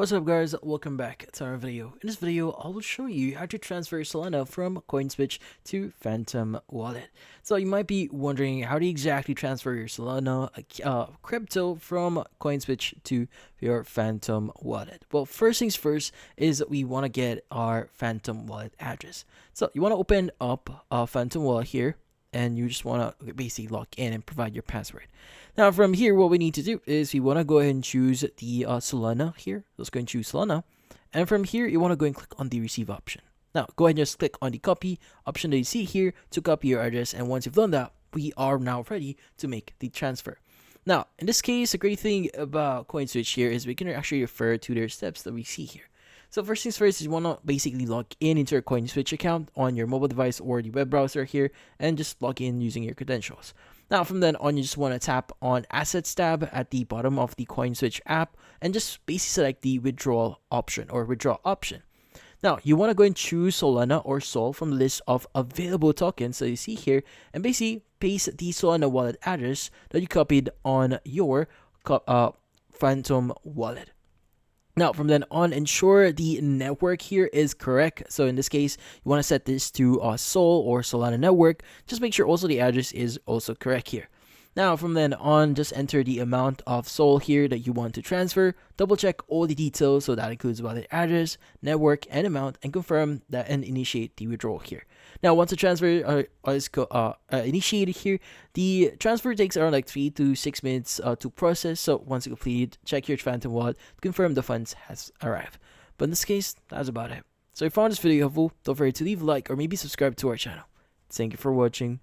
What's up guys, welcome back to our video. In this video, I will show you how to transfer Solana from CoinSwitch to Phantom Wallet. So you might be wondering, how do you exactly transfer your Solana crypto from CoinSwitch to your Phantom Wallet? Well, first things first is we want to get our Phantom Wallet address. So you want to open up Phantom Wallet here, and you just want to basically log in and provide your password. Now from here, what we need to do is we want to go ahead and choose the Solana here. Let's go and choose Solana. And from here, you want to go and click on the receive option. Now go ahead and just click on the copy option that you see here to copy your address. And once you've done that, we are now ready to make the transfer. Now, in this case, a great thing about CoinSwitch here is we can actually refer to their steps that we see here. So first things first is you want to basically log in into your CoinSwitch account on your mobile device or the web browser here and just log in using your credentials. Now from then on, you just want to tap on Assets tab at the bottom of the CoinSwitch app and just basically select the withdrawal option or withdraw option. Now you want to go and choose Solana or Sol from the list of available tokens that you see here and basically paste the Solana wallet address that you copied on your Phantom Wallet. Now, from then on, ensure the network here is correct. So in this case, you want to set this to Sol or Solana network. Just make sure also the address is also correct here. Now, from then on, just enter the amount of Sol here that you want to transfer. Double check all the details, so that includes wallet address, network, and amount, and confirm that and initiate the withdrawal here. Now, once the transfer is initiated here, the transfer takes around like 3 to 6 minutes to process. So once you complete, check your Phantom Wallet to confirm the funds has arrived. But in this case, that's about it. So if you found this video helpful, don't forget to leave a like or maybe subscribe to our channel. Thank you for watching.